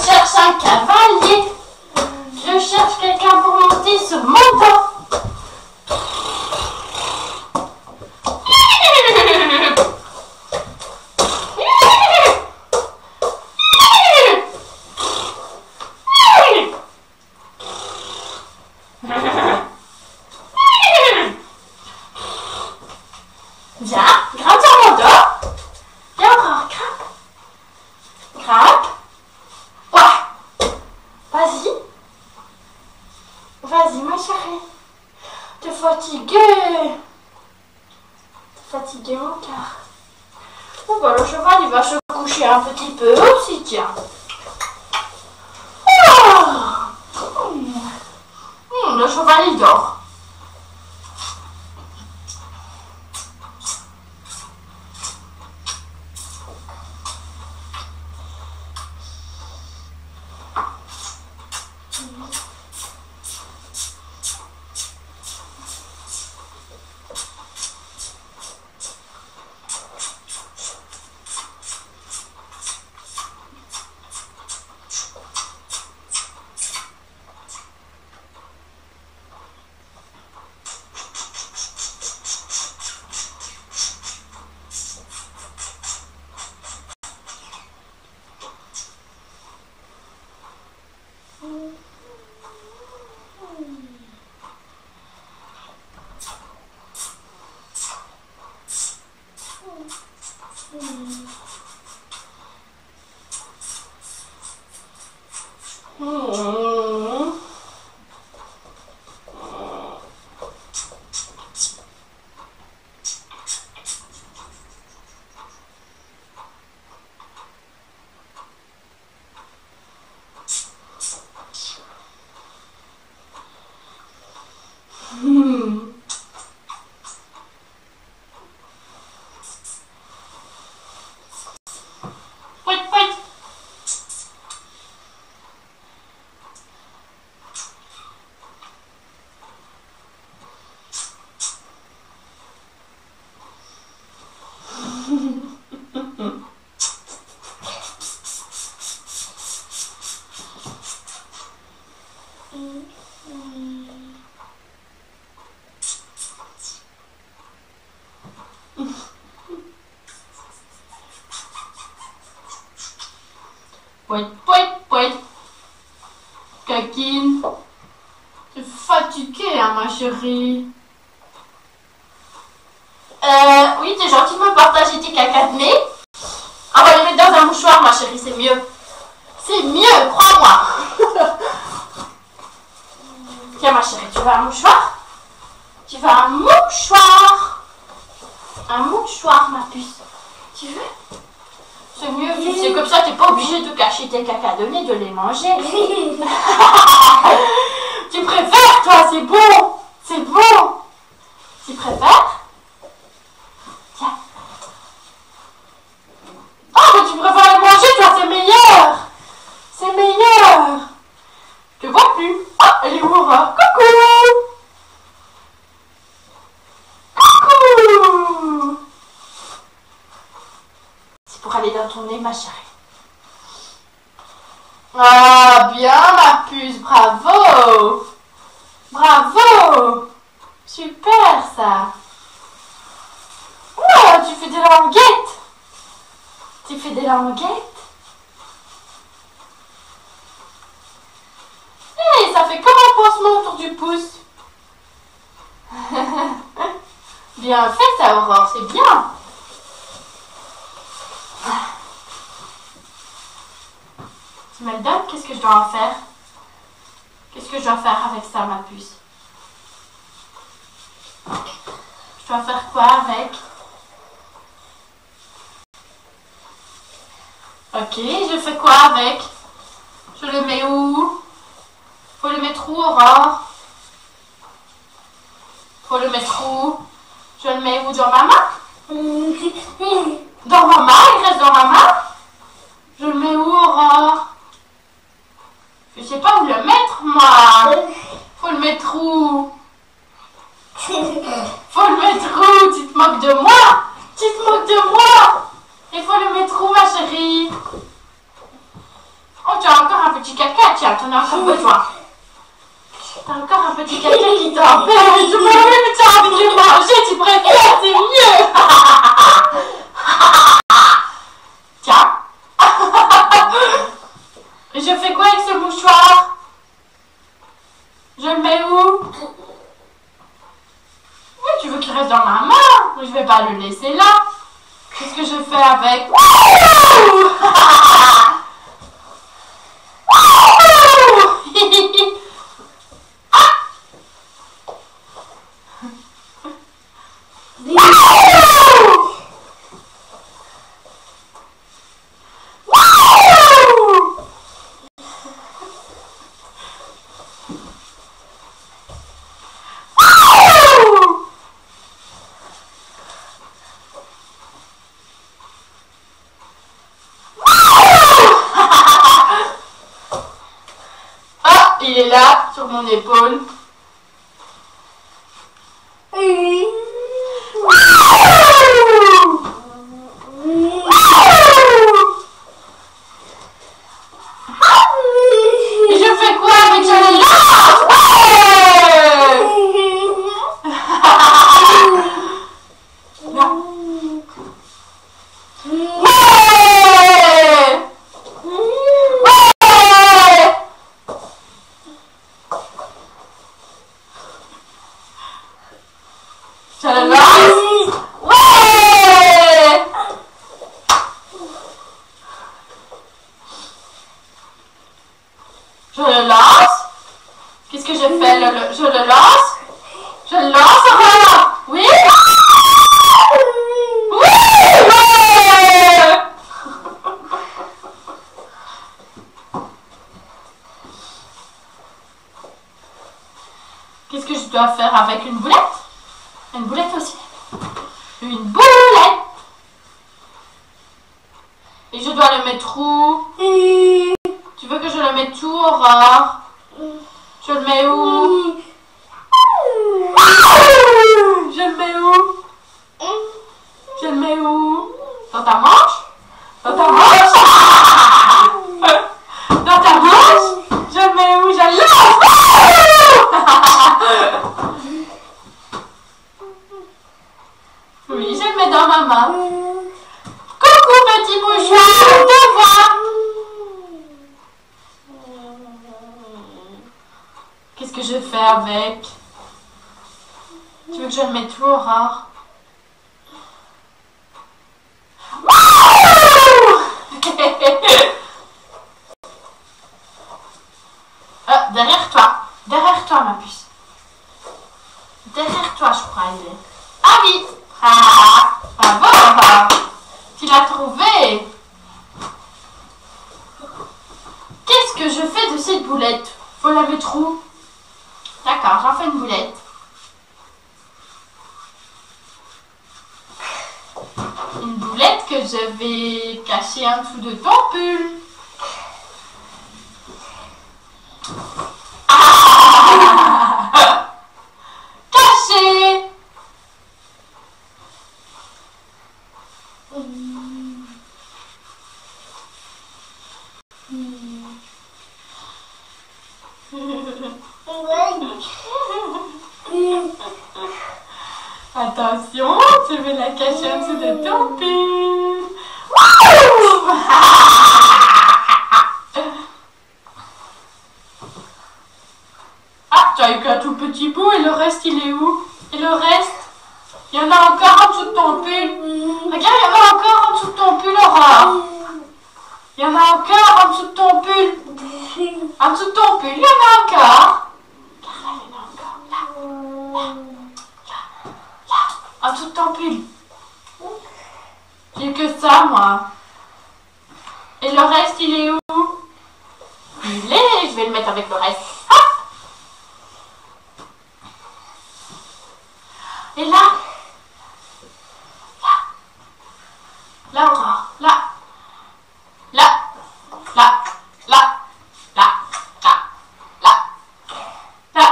cherche un cavalier. Je cherche quelqu'un pour monter sur mon dos. Viens, grimpe sur mon dos. Viens encore, grimpe. Grimpe. Ouais. Vas-y. Vas-y, ma chérie. T'es fatiguée. T'es fatiguée, mon cœur. Bon, bah, le cheval, il va se coucher un petit peu aussi, tiens. Le cheval, il dort. Pouet, pouet, pouet. Kakine. T'es fatiguée, hein, ma chérie. Oui, t'es gentil de me partager tes caca de nez. On va les mettre dans un mouchoir, ma chérie, c'est mieux. C'est mieux, crois-moi. Tiens, ma chérie, tu veux un mouchoir? Tu veux un mouchoir? Un mouchoir, ma puce. Tu veux? C'est mieux, tu sais, comme ça, t'es pas obligé de cacher tes caca de nez, de les manger. Tu préfères, toi, c'est bon. C'est bon. Tu préfères? Tiens. Oh, mais tu préfères les manger, toi, c'est meilleur. C'est meilleur. Je vois plus. Oh, elle est où, Aurore? Coucou. Coucou. C'est pour aller dans ton nez, ma chérie. Ah, bien, ma puce, bravo. Bravo. Super, ça. Oh, tu fais des languettes. Tu fais des languettes. Hé, ça fait comme un pansement autour du pouce. Bien fait, ça, Aurore, c'est bien. Tu me le donnes? Qu'est-ce que je dois en faire? Qu'est-ce que je dois faire avec ça, ma puce? Je dois faire quoi avec? Ok, je fais quoi avec? Je le mets où? Faut le mettre où, Aurore? Faut le mettre où? Je le mets où? Dans ma main? Dans ma main? Il reste dans ma main? Je le mets où, Aurore? Je sais pas où le mettre, moi. Faut le mettre où? Faut le mettre où? Tu te moques de moi? Tu te moques de moi? Il faut le mettre où, ma chérie? Oh, tu as encore t'en as encore besoin. T'as encore un petit caca qui t'empêche de manger, mais t'as envie de le manger, tu préfères, c'est mieux. Tiens. Et je fais quoi avec ce mouchoir? Je le mets où? Oui, tu veux qu'il reste dans ma main? Je vais pas le laisser là. Qu'est-ce que je fais avec? Il est là, sur mon épaule. Et je fais quoi avec ce lance? Je le lance. Ouais. Je le lance. Qu'est-ce que je fais? Je le lance. Je le lance. Oui. Oui. Ouais. Qu'est-ce que je dois faire avec une boulette? Une boulette aussi. Une boulette. Et je dois le mettre où? Tu veux que je le mette où, Aurore? Je le mets où? Je le mets où? Je le mets où? Dans ta manche? Dans ta manche? Dans ta manche? Je le mets où? Je le lance. Oui, je le mets dans ma main. Coucou petit mouchoir, te vois. Qu'est-ce que je fais avec? Tu veux que je le mette où, Aurore? Derrière toi ma puce. Derrière toi, je crois, il est. Ah oui. Ah, bravo. Tu l'as trouvé. Qu'est-ce que je fais de cette boulette? Faut la mettre où? D'accord, j'en fais une boulette. Une boulette que je vais cacher en dessous de ton pull. Ah caché. Attention, je vais la cacher en dessous de ton pull. Ah, tu as eu qu'un tout petit bout et le reste il est où? Et le reste? Il y en a encore en dessous de ton pull. Regarde, il y en a encore en dessous de ton pull, Aurore. Il y en a encore en dessous de ton pull. En dessous de ton pull, il y en a encore. Regarde, il y en a encore. Là. En dessous de ton pull. J'ai que ça, moi. Et le reste, il est où? Il est. Je vais le mettre avec le reste. Hop. Et là. Là, Aurore. Là. Là. Là. Là. Là. Là. Là. Là.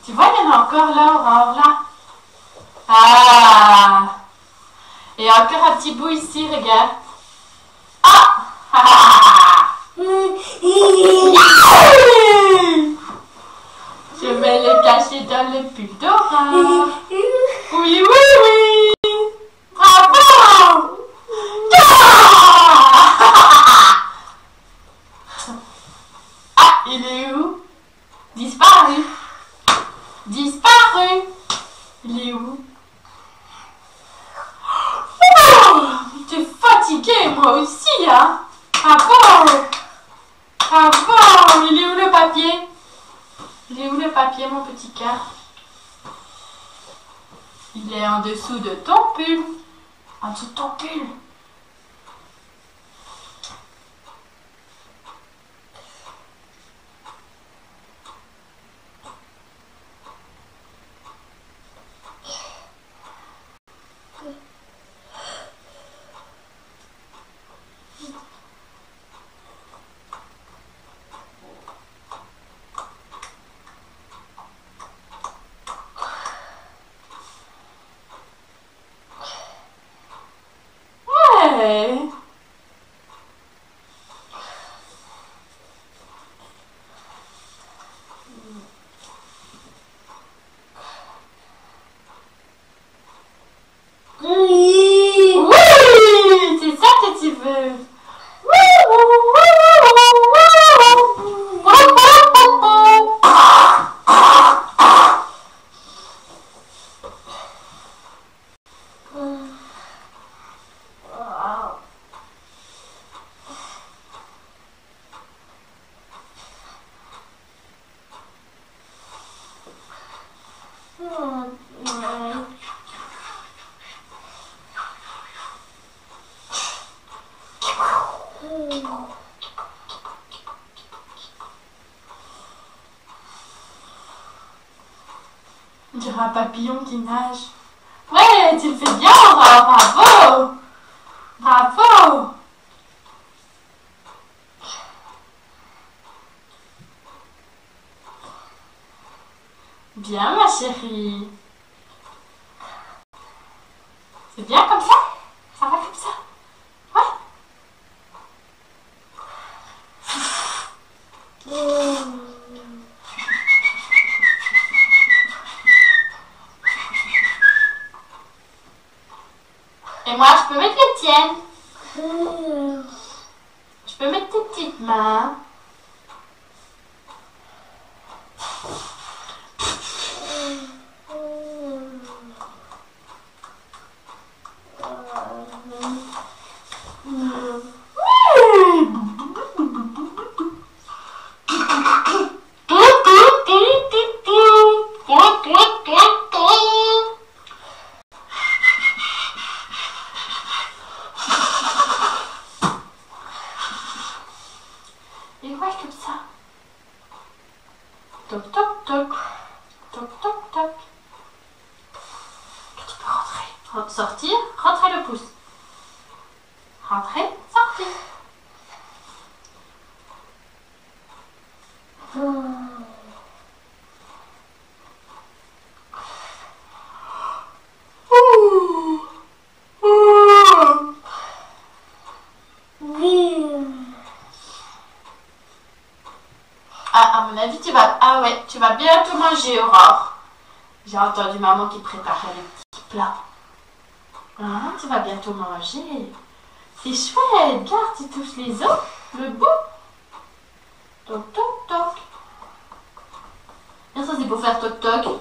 Tu vois, il y en a encore là, Aurore, là. Ah. Et en a encore un petit bout ici, regarde. Ah! Je vais le cacher dans le pull Dora. Oui, oui, oui. Bravo. Ah, il est où? Disparu. Disparu. Il est où? Oh, t'es fatigué, moi aussi, hein? Bravo. Bravo. Il est où le papier? Il est où le papier, mon petit cœur? Il est en dessous de ton pull. En dessous de ton pull. Ouais. Oui, c'est ça que tu veux. On dirait un papillon qui nage. Ouais, tu le fais bien, bravo. Bravo. Bien, ma chérie. C'est bien comme ça? Ça va comme ça? Ouais. Et moi, je peux mettre les tiennes. Je peux mettre tes petites mains. Et ouais, comme ça. Toc, toc, toc. Toc, toc, toc. Tu peux rentrer. Sortir, rentrer le pouce. Rentrer, sortir. Ah, à mon avis, tu vas... Ah ouais, tu vas bientôt manger, Aurore. J'ai entendu maman qui préparait les petits plats. Ah, tu vas bientôt manger. C'est chouette. Regarde, tu touches les os, le bout. Toc, toc, toc. Et ça, c'est pour faire toc, toc.